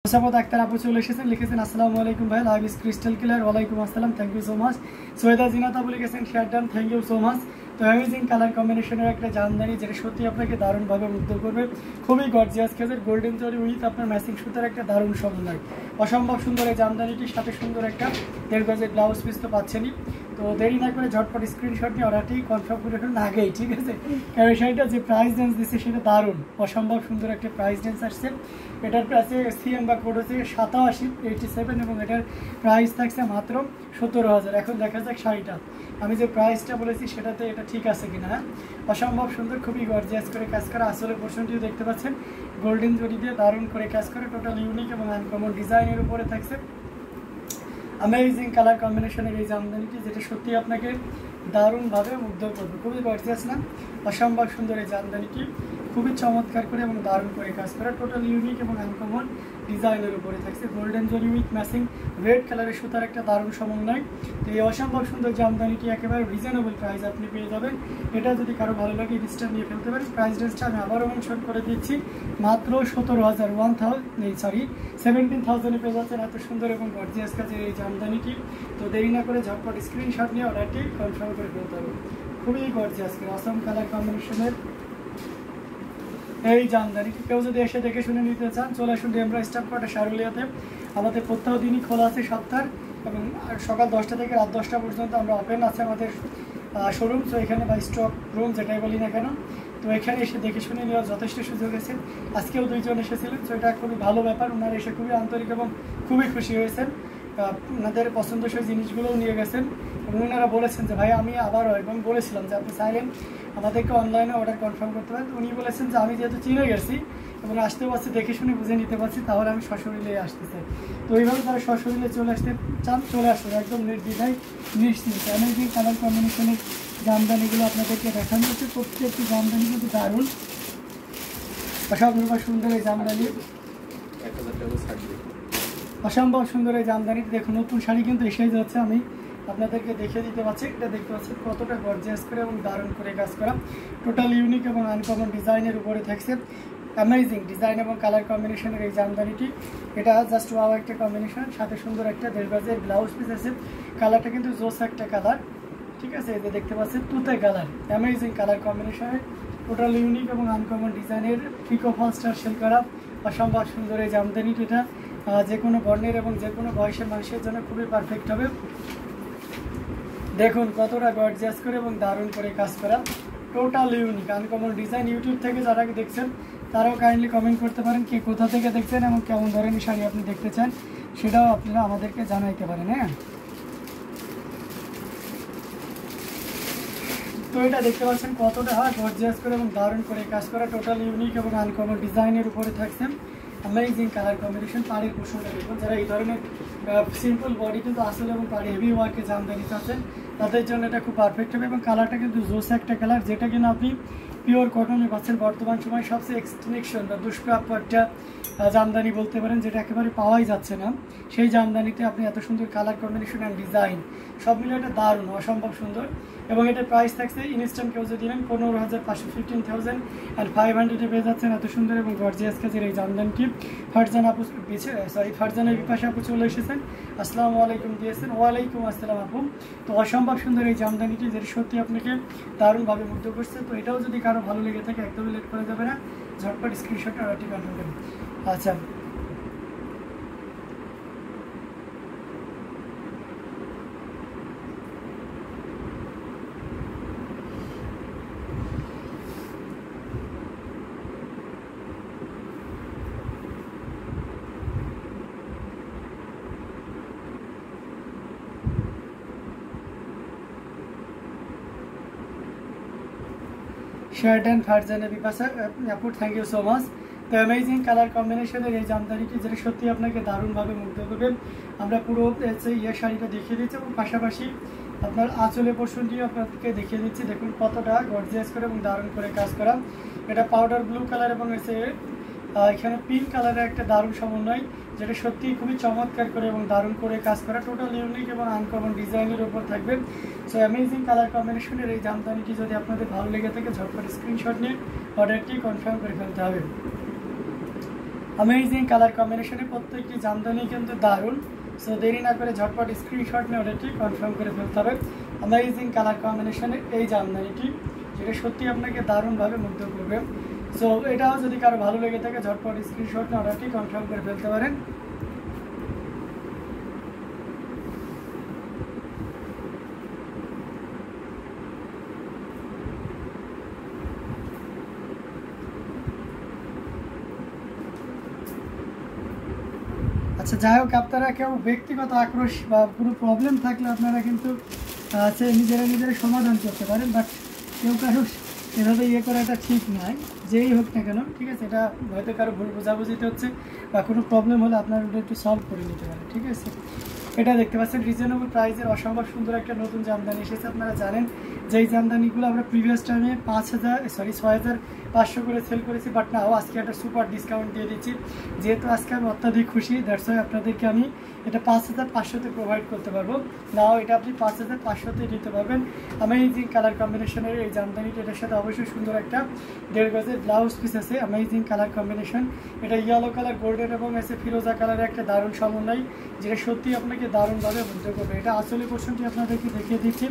মোসাম্মদ আক্তার আপু চলে এসেছেন, লিখেছেন আসসালামু আলাইকুম ভাই, লাভ ইজ ক্রিস্টাল ক্লিয়ার। ওয়ালাইকুম আসসালাম, thank you so much. Syeda Zinat আপু লিখেছেন share done, thank you so much. তো অ্যামেজিং কালার কম্বিনেশনের একটা জামদানি যেটা সত্যি আপনাকে দারুণভাবে মুগ্ধ করবে। খুবই গর্জিয়াস কাজের গোল্ডেন জরি উইথ আপনার ম্যাচিং সুতার একটা দারুণ সমন্বয়। অসম্ভব সুন্দর এই জামদানিটির সাথে সুন্দর একটা 1.5 গজের ব্লাউজ পিস তো পাচ্ছেনই। তো দেরি না করে ঝটপট স্ক্রিনশট নিয়ে অর্ডারটি কনফার্ম করে ফেলুন আগেই, ঠিক আছে? কারণ শাড়িটা যে প্রাইস রেঞ্জ দিচ্ছে সেটা দারুণ, অসম্ভব সুন্দর একটা প্রাইস রেঞ্জ আসছে। এটার প্রাইসে সিএম বা কোড হচ্ছে 87 এবং এটার প্রাইস থাকছে মাত্র 17,000। এখন দেখা যাক শাড়িটা আমি যে প্রাইসটা বলেছি সেটাতে এটা ঠিক আছে কিনা। অসম্ভব সুন্দর, খুবই গর্জিয়াস করে কাজ করা। আসলে পোর্শনটিও দেখতে পাচ্ছেন গোল্ডেন জরি দিয়ে দারুণ করে কাজ করে, টোটাল ইউনিক এবং আনকমন ডিজাইনের উপরে থাকছে অ্যামেজিং কালার কম্বিনেশনের এই জামদানিটি যেটা সত্যি আপনাকে দারুণভাবে মুগ্ধ করবে। খুবই গর্জিয়াস না? অসম্ভব সুন্দর এই জামদানিটি খুবই চমৎকার করে এবং দারুণ করে কাজ করা, টোটাল ইউনিক এবং আনকমন ডিজাইনের উপরে থাকছে গোল্ডেন জরি উইথ ম্যাচিং রেড কালারের সুতার একটা দারুণ সমন্বয়। তো এই অসম্ভব সুন্দর জামদানিটি একেবারে রিজনেবল প্রাইস আপনি পেয়ে যাবেন। এটা যদি কারো ভালো লাগে রিস্টার নিয়ে ফেলতে পারেন। প্রাইস রেঞ্জটা আমি আবারও মেনশন করে দিচ্ছি, মাত্র 17,000 পেয়ে যাচ্ছেন এত সুন্দর এবং গর্জিয়াস কাজের এই জামদানিটি। তো দেরি না করে ঝটপট স্ক্রিনশট নিয়ে অর্ডারটি কনফার্ম করে ফেলতে হবে। খুবই গর্জিয়াস করে অসম কালার কম্বিনেশনের এই জামদানিটি কেউ যদি এসে দেখে শুনে নিতে চান চলে আসুন ডেমরা স্টাফ কোয়ার্টার শারুলিয়াতে। আমাদের প্রত্যেক দিনই খোলা আছে সপ্তাহ এবং সকাল 10টা থেকে রাত 10টা পর্যন্ত আমরা ওপেন আছে আমাদের শোরুম। তো এখানে বা স্টক রুম যেটাই বলি না কেন, তো এখানে এসে দেখে শুনে নেওয়ার যথেষ্ট সুযোগ আছে। আজকেও 2 জন এসেছিলেন, তো এটা খুবই ভালো ব্যাপার। ওনারা এসে খুবই আন্তরিক এবং খুবই খুশি হয়েছেন, ওনাদের পছন্দসই জিনিসগুলোও নিয়ে গেছেন এবং ওনারা বলেছেন যে ভাই আমি আবারও, এবং বলেছিলাম যে আপনি চাইলেন আমাদেরকে অনলাইনে অর্ডার কনফার্ম করতে পারেন। উনি বলেছেন যে আমি যেহেতু চিনে গেছি এবং আসতে পারছি, দেখে শুনে বুঝে নিতে পারছি, তাহলে আমি সশরীরে আসতে চাই। তো এইভাবে তারা সশরীরে চলে আসতে চান, চলে আসুন একদম নির্দ্বিধায় নিশ্চিত। অ্যামেজিং কালার কম্বিনেশনের জামদানিগুলো আপনাদেরকে দেখানো হচ্ছে। প্রত্যেকটি জামদানি কিন্তু দারুণ, অসম্ভব সুন্দর এই জামদানি, অসম্ভব সুন্দর এই জামদানিটি। দেখুন নতুন শাড়ি কিন্তু এসেই যাচ্ছে, আমি আপনাদেরকে দেখে দিতে পারছি। এটা দেখতে পাচ্ছি কতটা গর্জিয়াস করে এবং দারুণ করে কাজ করা, টোটাল ইউনিক এবং আনকমন ডিজাইনের উপরে থাকছে অ্যামেজিং ডিজাইন এবং কালার কম্বিনেশনের এই জামদানিটি। এটা জাস্ট ওয়াও একটা কম্বিনেশন, সাথে সুন্দর একটা 1.5 গজের ব্লাউজ পিস আছে। কালারটা কিন্তু জোস একটা কালার, ঠিক আছে? এই যে দেখতে পাচ্ছেন তুতে কালার, অ্যামেজিং কালার কম্বিনেশনের টোটাল ইউনিক এবং আনকমন ডিজাইনের পিকো ফল স্টার সেল করা অসম্ভব সুন্দর এই জামদানিটি। এটা যে কোনো বর্ণের এবং যে কোনো বয়সের মানুষের জন্য খুবই পারফেক্ট হবে। দেখুন কতটা গর্জিয়াস করে এবং দারুণ করে কাজ করা, total unique uncommon design. YouTube থেকে যারা দেখছেন তারাও কাইন্ডলি কমেন্ট করতে পারেন কে কোথা থেকে দেখছেন এবং কেমন ধরনের শাড়ি আপনি দেখতে চান, সেটাও আপনারা আমাদেরকে জানাইতে পারেন। হ্যাঁ, তো এটা দেখতে পাচ্ছেন কতটা গর্জিয়াস করে এবং দারুণ করে কাজ করা, টোটাল ইউনিক এবং আনকমন ডিজাইনের উপরে থাকছে অ্যামেজিং কালার কম্বিনেশন। পাড়ির পোর্শনটা দেখুন, যারা এই ধরনের সিম্পল বডি কিন্তু আসলে এবং পাড়ি হেভি ওয়ার্কে জামদানি চাচ্ছেন তাদের জন্য এটা খুব পারফেক্ট হবে। এবং কালারটা কিন্তু জোস একটা কালার, যেটা কিনা আপনি পিওর কটনে পাচ্ছেন। বর্তমান সময় সবচেয়ে এক্সটেনশন বা দুষ্প্রাপ্য একটা জামদানি বলতে পারেন, যেটা একেবারে পাওয়াই যাচ্ছে না। সেই জামদানিতে আপনি এত সুন্দর কালার কম্বিনেশন অ্যান্ড ডিজাইন সব মিলে এটা দারুণ, অসম্ভব সুন্দর। এবং এটার প্রাইস থাকছে ইনস্ট্যান্ট কেউ যদি নেন 15,500 পেয়ে যাচ্ছেন এত সুন্দর এবং গর্জিয়াস কাজের এই জামদানিটি। ফারজানা আপু ফারজানা বিপাশা আপু চলে এসেছেন, আসসালামু আলাইকুম দিয়েছেন। ওয়ালাইকুম আসসালাম আপু। তো অসম্ভব সুন্দর এই জামদানিটি যেটা সত্যি আপনাকে দারুণভাবে মুগ্ধ করছে। তো এটাও যদি কারো ভালো লেগে থাকে একদমই লেট করা যাবে না, ঝটপট স্ক্রিনশট অর্ডারটি কনফার্ম করুন। আচ্ছা, শার্ট অ্যান্ড ফারজানা বিপাশা আপু, থ্যাংক ইউ সো মাচ। তো অ্যামেজিং কালার কম্বিনেশনের এই জামদানিটি যেটা সত্যি আপনাকে দারুণভাবে মুগ্ধ করবে। আমরা পুরো শাড়িটা দেখিয়ে দিচ্ছি এবং পাশাপাশি আপনার আঁচলের পোর্শনটিও আপনাদেরকে দেখিয়ে দিচ্ছি। দেখুন কতটা গর্জিয়াস করে এবং দারুণ করে কাজ করা। এটা পাউডার ব্লু কালার এবং এখানে পিঙ্ক কালারের একটা দারুণ সমন্বয়, যেটা সত্যি খুবই চমৎকার করে এবং দারুণ করে কাজ করা, টোটাল ইউনিক এবং আনকমন ডিজাইনের উপর থাকবে। সো অ্যামেজিং কালার কম্বিনেশনের এই জামদানিটি যদি আপনাদের ভালো লেগে থাকে ঝটপট স্ক্রিনশট নিয়ে অর্ডারটি কনফার্ম করে ফেলতে হবে। अमेजिंग कलर कम्बिनेशने प्रत्येकटी जामदानी किन्तु दारुण। सो देरी ना करे झटपट स्क्रीनशट निয়ে অর্ডারটি কনফার্ম করে ফেলতে হবে। अमेजिंग कलर कम्बिनेशনের এই জামদানিটি যেটা সত্যি আপনাকে দারুণভাবে মুগ্ধ করবে। সো এটাও যদি কারো ভালো লেগে থাকে ঝটপট স্ক্রিনশট নিয়ে অর্ডারটি কনফার্ম করে ফেলতে পারেন। আচ্ছা যাই হোক, আপনারা কেউ ব্যক্তিগত আক্রোশ বা কোনো প্রবলেম থাকলে আপনারা কিন্তু নিজেরা সমাধান করতে পারেন, বাট কেউ কারো এভাবে ইয়ে করাটা ঠিক নয়, যেই হোক না কেন, ঠিক আছে? এটা হয়তো কারো ভুল বোঝাবুঝিতে হচ্ছে বা কোনো প্রবলেম হলে আপনারা ওটা একটু সলভ করে নিতে পারেন, ঠিক আছে? এটা দেখতে পাচ্ছেন রিজনেবল প্রাইসের অসম্ভব সুন্দর একটা নতুন জামদানি এসেছে। আপনারা জানেন যে এই জামদানিগুলো আমরা প্রিভিয়াস টাইমে 6,500 করে সেল করেছি, বাট নাও আজকে একটা সুপার ডিসকাউন্ট দিয়ে দিচ্ছি। যেহেতু আজকে আমি অত্যাধিক খুশি, দ্যাটস ওয়াই আপনাদেরকে আমি এটা 5,500-তে প্রোভাইড করতে পারবো। নাও এটা আপনি 5,500-তে দিতে পারবেন। অ্যামেজিং কালার কম্বিনেশনের এই জামদানিটা, এটার সাথে অবশ্যই সুন্দর একটা 1.5 গজের ব্লাউজ পিস আছে। অ্যামেজিং কালার কম্বিনেশন, এটা ইয়েলো কালার, গোল্ডেন এবং এসে ফিরোজা কালারের একটা দারুণ সমন্বয়, যেটা সত্যি আপনাকে দারুণভাবে মুগ্ধ করবে। এটা আসলে পোর্শনটি আপনাদেরকে দেখিয়ে দিচ্ছি,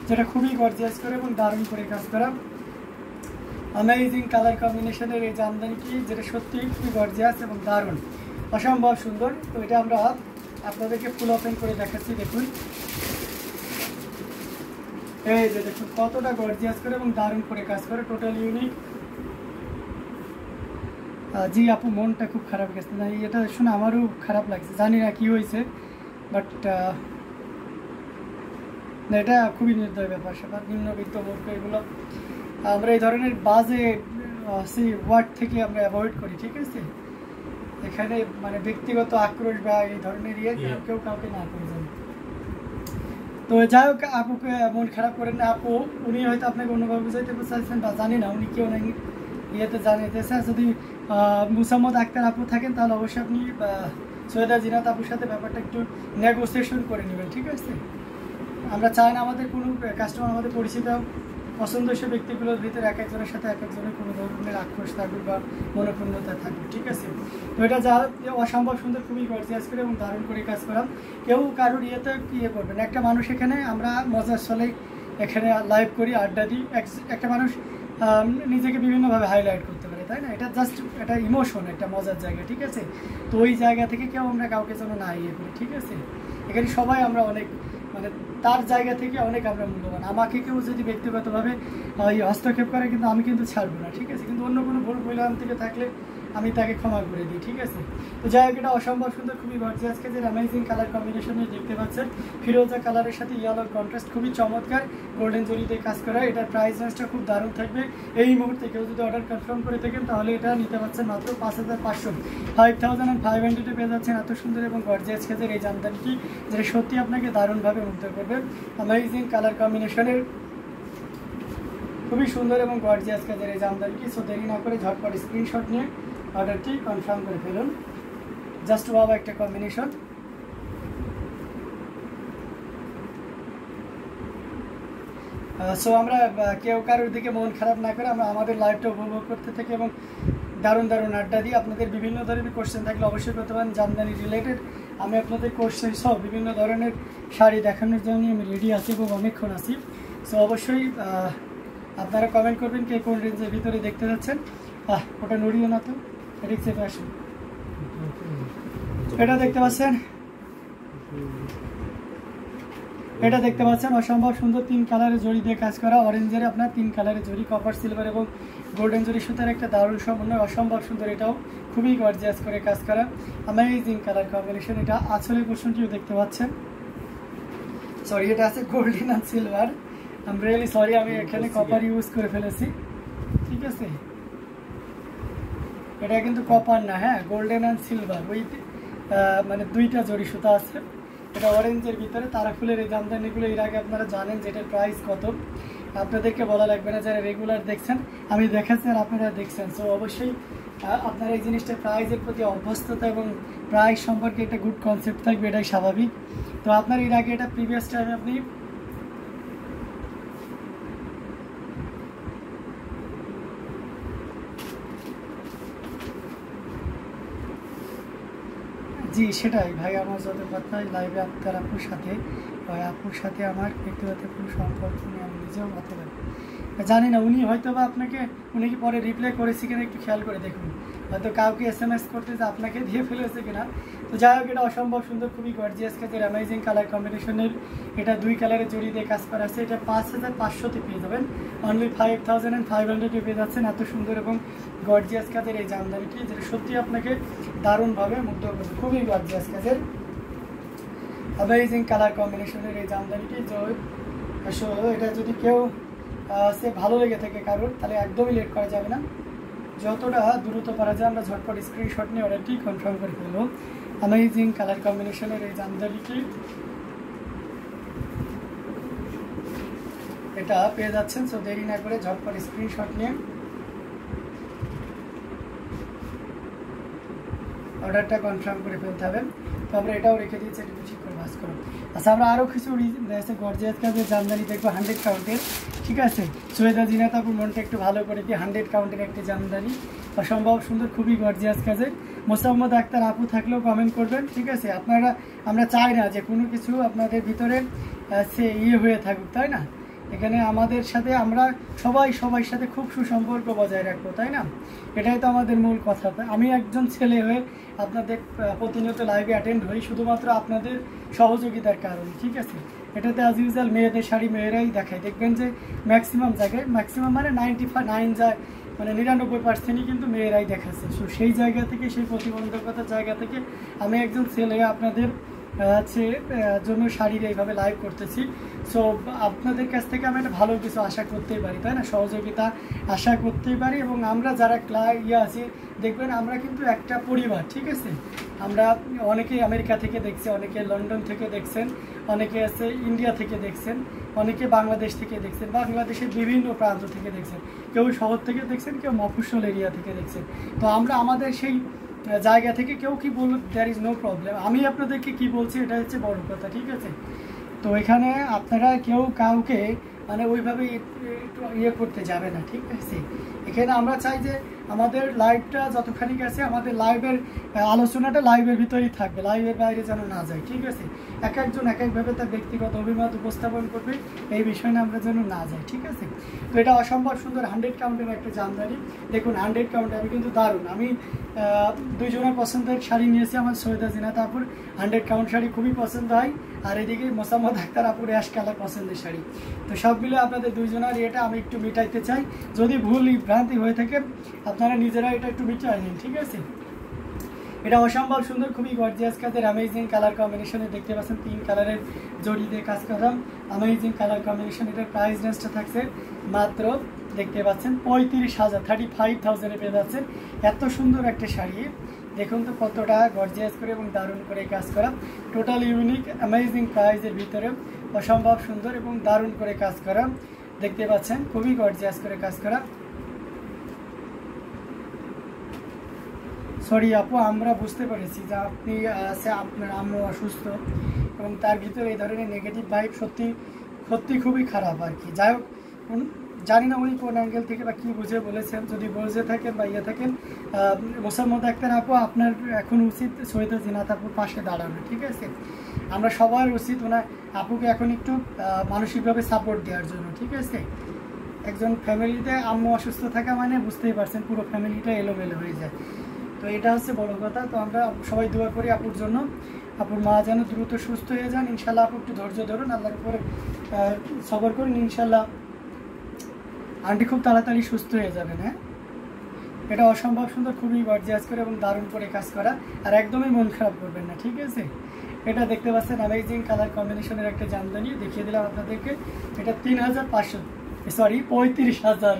যেটা খুবই গর্জিয়াস করে এবং দারুণ করে কাজ করা। অ্যামেজিং কালার কম্বিনেশনের এই জামদানিটি, যেটা সত্যি খুবই গর্জিয়াস এবং দারুণ, অসম্ভব সুন্দর। তো এটা আমরা আপনাদেরকে ফুল ওপেন করে দেখাচ্ছি। দেখুন এই যে দেখুন কতটা গর্জিয়াস করে এবং দারুণ করে কাজ করে, টোটাল ইউনিক। জি আপু, মনটা খুব খারাপ গেছে না, এটা শুনে আমারও খারাপ লাগছে, জানি না কি হয়েছে, বাট এটা খুবই নির্দয় ব্যাপার স্যাপার, নিম্নবিত্ত মূর্খ, এগুলো আমরা এই ধরনের বাজে ওয়ার্ড থেকে আমরা অ্যাভয়েড করি, ঠিক আছে? এখানে মানে ব্যক্তিগত আক্রোশ বা এই ধরনের কেউ কাউকে না করে যাবে। তো যাই হোক, আপুকে মন খারাপ করেন না। আপু উনি হয়তো আপনাকে অন্যভাবে বুঝাইতে চাইছেন বা জানি না উনি কেউ নাকি ইয়েতে জানাইতেছে। যদি মুসাম্মদ আক্তার আপু থাকেন তাহলে অবশ্যই আপনি সৈয়দা জিনাত আপুর সাথে ব্যাপারটা একটু নেগোসিয়েশন করে নেবেন, ঠিক আছে? আমরা চাই না আমাদের কোনো কাস্টমার, আমাদের পরিচিত পছন্দসই ব্যক্তিগুলোর ভিতরে এক একজনের সাথে এক একজনের কোনো ধরনের আক্রোশ থাকুক বা মনোপূর্ণতা থাকুক, ঠিক আছে? তো এটা যা অসম্ভব সুন্দর, খুবই গর্জিয়াস করে এবং দারুণ করে কাজ করা। কেউ কারোর ইয়েতে ইয়ে করবেন, একটা মানুষ এখানে আমরা মজার ছলে এখানে লাইভ করি, আড্ডা দিই, একটা মানুষ নিজেকে বিভিন্নভাবে হাইলাইট করতে পারে, তাই না? এটা জাস্ট একটা ইমোশন, একটা মজার জায়গা, ঠিক আছে? তো ওই জায়গা থেকে কেউ আমরা কাউকে যেন না ইয়ে করি, ঠিক আছে? এখানে সবাই আমরা অনেক মানে তার জায়গা থেকে অনেক আমরা মূল্যবান। আমাকে কেউ যদি ব্যক্তিগতভাবে হস্তক্ষেপ করে কিন্তু আমি কিন্তু ছাড়বো না, ঠিক আছে? কিন্তু অন্য কোনো ভুল পরিণাম থেকে থাকলে আমি তাকে ক্ষমা করে দিই, ঠিক আছে? তো যাই হোক, এটা অসম্ভব সুন্দর, খুবই গর্জিয়াস কাজের অ্যামেজিং কালার কম্বিনেশনে দেখতে পাচ্ছেন। ফিরোজা কালারের সাথে ইয়েলোর কন্ট্রাস্ট খুবই চমৎকার, গোল্ডেন জরিতে কাজ করা। এটার প্রাইস রেঞ্জটা খুব দারুণ থাকবে। এই মুহূর্তে কেউ যদি অর্ডার কনফার্ম করে থাকেন তাহলে এটা নিতে পারছেন মাত্র 5,500, 5,500 পেয়ে যাচ্ছেন এত সুন্দর এবং গর্জিয়াস কাজের এই জামদানিটি, যেটা সত্যি আপনাকে দারুণভাবে মুগ্ধ করবে। অ্যামেজিং কালার কম্বিনেশনের খুবই সুন্দর এবং গর্জিয়াস কাজের এই জামদানিটি। সো দেরি না করে ঝটপট স্ক্রিনশট নিয়ে অর্ডারটি কনফার্ম করে ফেলুন। জাস্ট ওয়াও একটা কম্বিনেশন। সো আমরা কেউ কারোর দিকে মন খারাপ না করে আমরা আমাদের লাইভটা উপভোগ করতে থাকি এবং দারুণ দারুণ আড্ডা দিই। আপনাদের বিভিন্ন ধরনের কোশ্চেন থাকলে অবশ্যই করতে পারেন জামদানি রিলেটেড। আমি আপনাদের কোশ্চেন সহ বিভিন্ন ধরনের শাড়ি দেখানোর জন্য আমি রেডি আছি এবং অনেকক্ষণ আছি। সো অবশ্যই আপনারা কমেন্ট করবেন কে কোন রেঞ্জের ভিতরে দেখতে যাচ্ছেন। ওটা নড়িও না তো, এদিক চেপে আসুন। এটা দেখতে পাচ্ছেন, এটা দেখতে পাচ্ছেন অসম্ভব সুন্দর 3 কালারের জড়ি দিয়ে কাজ করা। অরেঞ্জের আপনার 3 কালারের জড়ি, কপার সিলভার এবং গোল্ডেন জড়ি সুতার একটা দারুণ সমন্বয়, অসম্ভব সুন্দর। এটাও খুবই গর্জিয়াস করে কাজ করা, অ্যামেজিং কালার কম্বিনেশন। এটা আঁচলের পোর্শনটিও দেখতে পাচ্ছেন। সরি, এটা আছে গোল্ডেন আর silver. I am really sorry, আমি এখানে কপার ইউজ করে ফেলেছি, ঠিক আছে? এটা কিন্তু কপার না, হ্যাঁ, গোল্ডেন অ্যান্ড সিলভার, ওই মানে 2টা জড়ি সুতা আছে। এটা অরেঞ্জের ভিতরে তারা ফুলের এই জামদানিগুলো এর আগে আপনারা জানেন যে এটার প্রাইস কত, আপনাদেরকে বলা লাগবে না। যারা রেগুলার দেখছেন, আমি দেখাচ্ছি আর আপনারা দেখছেন। সো অবশ্যই আপনার এই জিনিসটা প্রাইজের প্রতি অভ্যস্ততা এবং প্রাইস সম্পর্কে একটা গুড কনসেপ্ট থাকবে, এটাই স্বাভাবিক। তো আপনার এর আগে এটা প্রিভিয়াস টাইমে আপনি জি সেটাই ভাই, আমার যত কথা লাইভে আপনার আপুর সাথে ওই আপুর সাথে আমার ব্যক্তিগত কোনো সম্পর্ক নেই, আমি নিজেও কথা বলি জানি না উনি হয়তো বা আপনাকে, উনি কি পরে রিপ্লাই করেছে কিনা একটু খেয়াল করে দেখুন, হয়তো কাউকে SMS করতে যে আপনাকে দিয়ে ফেলেছে কিনা। তো যাই হোক, এটা অসম্ভব সুন্দর, খুবই গর্জিয়াস কাজের অ্যামেজিং কালার কম্বিনেশনের, এটা 2 কালারের জড়ি দিয়ে কাজ করা আছে। এটা 5500-তে পেয়ে যাবেন, অনলি 5500 পেয়ে যাচ্ছেন। এত সুন্দর এবং গর্জিয়াস কাজের এই জামদানিটি, যেটা সত্যি আপনাকে দারুণভাবে মুগ্ধ করবে, খুবই গর্জিয়াস কাজের অ্যামেজিং কালার কম্বিনেশনের এই জামদানিটি। এটা যদি কেউ সে ভালো লেগে থাকে কারোর, তাহলে একদমই লেট করা যাবে না, যতটা দ্রুত পারা যায় আমরা ঝটপট স্ক্রিনশট নিয়ে অর্ডারটি কনফার্ম করে ফেলবো। অ্যামেজিং কালার কম্বিনেশনের এই জামদানিটি এটা পেয়ে যাচ্ছেন। সো দেরি না করে ঝটপট স্ক্রিনশট নিয়ে অর্ডারটা কনফার্ম করে ফেলতে হবে। তো আমরা এটাও রেখে দিয়েছি, একটু ঠিক করে ভাস করো। আচ্ছা, আমরা আরও কিছু গর্জিয়াস কাজের জামদানি দেখবো 100 কাউন্টের, ঠিক আছে। সৈয়দা জিনাত আপুর মনটা একটু ভালো করে কি 100 কাউন্টের একটি জামদানি, অসম্ভব সুন্দর, খুবই গর্জিয়াস কাজের। মোসাম্মদ আক্তার আপু থাকলেও কমেন্ট করবেন, ঠিক আছে। আমরা চাই না যে কোনো কিছু আপনাদের ভিতরে সে হয়ে থাকুক, তাই না। এখানে আমাদের সাথে আমরা সবার সাথে খুব সুসম্পর্ক বজায় রাখবো, তাই না। এটাই তো আমাদের মূল কথা। আমি একজন ছেলে হয়ে আপনাদের প্রতিনিয়ত লাইভে অ্যাটেন্ড হই শুধুমাত্র আপনাদের সহযোগিতার কারণে, ঠিক আছে। এটাতে অ্যাজ ইউজুয়াল মেয়েদের শাড়ি মেয়েরাই দেখায়, দেখবেন যে ম্যাক্সিমাম জায়গায়, ম্যাক্সিমাম মানে 95 যায়, মানে 99%ই কিন্তু মেয়েরাই দেখাচ্ছে। সো সেই জায়গা থেকে, সেই প্রতিবন্ধকতার জায়গা থেকে আমি একজন ছেলে আপনাদের জন্য শাড়ির এইভাবে লাইভ করতেছি। সো আপনাদের কাছ থেকে আমি একটা ভালো কিছু আশা করতেই পারি, তাই না, সহযোগিতা আশা করতেই পারি। এবং আমরা যারা আছি দেখবেন আমরা কিন্তু একটা পরিবার, ঠিক আছে। আমরা অনেকে আমেরিকা থেকে দেখছি, অনেকে লন্ডন থেকে দেখছেন, অনেকে আছে ইন্ডিয়া থেকে দেখছেন, অনেকে বাংলাদেশ থেকে দেখছেন, বাংলাদেশের বিভিন্ন প্রান্ত থেকে দেখছেন, কেউ শহর থেকে দেখছেন, কেউ মফস্বল এরিয়া থেকে দেখছেন। তো আমরা আমাদের সেই জায়গা থেকে কেউ কি বলুক, দ্যার ইজ নো প্রবলেম, আমি আপনাদেরকে কি বলছি এটা হচ্ছে বড় কথা, ঠিক আছে। তো এখানে আপনারা কেউ কাউকে মানে ওইভাবে করতে যাবে না, ঠিক আছে। এখানে আমরা চাই যে আমাদের লাইভটা যতখানি আছে, আমাদের লাইভের আলোচনাটা লাইভের ভিতরেই থাকবে, লাইভের বাইরে যেন না যায়, ঠিক আছে। একজন একভাবে তার ব্যক্তিগত অভিমত উপস্থাপন করবে, এই বিষয় না আমরা যেন না যাই, ঠিক আছে। তো এটা অসম্ভব সুন্দর 100 কাউন্টের একটা জামদানি, দেখুন 100 কাউন্ট, আমি কিন্তু দারুণ, আমি 2 জনের পছন্দের শাড়ি নিয়েছি। আমার সৈয়দা জিনাত আপুর 100 কাউন্ট শাড়ি খুবই পছন্দ হয়, আর এদিকে মোসাম্মদ আক্তার আপুর অ্যাশ কালার পছন্দের শাড়ি। তো সব মিলে আপনাদের 2 জনের এটা আমি একটু মিটাইতে চাই, যদি ভুল ভ্রান্তি হয়ে থাকে আপনারা নিজেরা এটা একটু মিটাই নিন, ঠিক আছে। এটা অসম্ভব সুন্দর, খুবই গর্জিয়াস কাজের অ্যামেজিং কালার কম্বিনেশনে, দেখতে পাচ্ছেন 3 কালারের জড়ি দিয়ে কাজ করা অ্যামেজিং কালার কম্বিনেশন। এটার প্রাইস রেঞ্জটা থাকছে মাত্র, দেখতে পাচ্ছেন 35,000, 35,000-এ পেয়ে যাচ্ছেন। এত সুন্দর একটা শাড়ি দেখুন তো কতটা গর্জিয়াস করে এবং দারুণ করে কাজ করা, টোটাল ইউনিক অ্যামেজিং প্রাইজের ভিতরে অসম্ভব সুন্দর এবং দারুণ করে কাজ করা, দেখতে পাচ্ছেন খুবই গর্জিয়াস করে কাজ করা। সরি আপু, আমরা বুঝতে পেরেছি যে আপনি আপনার আম্মু অসুস্থ এবং তার ভিতরে এই ধরনের নেগেটিভ ভাইব সত্যি খুবই খারাপ আর কি। যাই হোক, জানি না উনি কোন অ্যাঙ্গেল থেকে বা কী বুঝে বলেছেন, যদি বুঝে থাকেন বা থাকেন, মোসাম্মদ আক্তার আপু আপনার এখন উচিত সৈয়দা জিনাত আপুর পাশে দাঁড়ানো, ঠিক আছে। আমরা সবার উচিত ওনার আপুকে এখন একটু মানসিকভাবে সাপোর্ট দেওয়ার জন্য, ঠিক আছে। একজন ফ্যামিলিতে আম্মু অসুস্থ থাকা মানে বুঝতেই পারছেন পুরো ফ্যামিলিটা এলোমেলো হয়ে যায়। তো এটা হচ্ছে বড় কথা। তো আমরা সবাই দোয়া করি আপুর জন্য, আপুর মা যেন দ্রুত সুস্থ হয়ে যান ইনশাল্লাহ। আপু একটু ধৈর্য ধরুন, আল্লাহর উপরে সবর করুন, ইনশাল্লাহ আন্টি খুব তাড়াতাড়ি সুস্থ হয়ে যাবেন। হ্যাঁ, এটা অসম্ভব সুন্দর, খুবই গর্জিয়াস করে এবং দারুণ করে কাজ করা, আর একদমই মন খারাপ করবেন না, ঠিক আছে। এটা দেখতে পাচ্ছেন অ্যামেজিং কালার কম্বিনেশনের একটা জামদানি দেখিয়ে দিলাম আপনাদেরকে। এটা 3,500, সরি 35,000।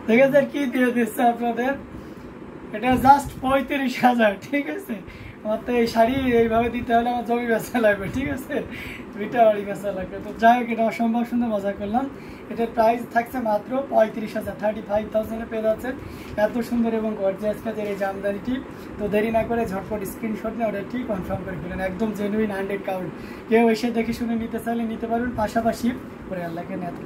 ঠিক আছে, কি দিয়ে দিচ্ছে আপনাদের, এটা জাস্ট 35,000, ঠিক আছে। আমার তো এই শাড়ি এইভাবে দিতে হলে আমার জমি বেচা লাগবে, ঠিক আছে, 2টা বাড়ি বেচা লাগবে। তো যাই হোক, এটা অসম্ভব সুন্দর মজা করলাম। এটার প্রাইস থাকছে মাত্র 35,000, 35,000-এ পেয়ে যাচ্ছেন এত সুন্দর এবং গর্জিয়াস কাজের এই জামদানিটি। তো দেরি না করে ঝটপট স্ক্রিনশট নিয়ে অর্ডারটি কনফার্ম করে ফেলেন, একদম জেনুইন 100 কাউন্ট। কেউ এসে দেখে শুনে নিতে চাইলে নিতে পারবেন, পাশাপাশি করে আল্লাহকে নেত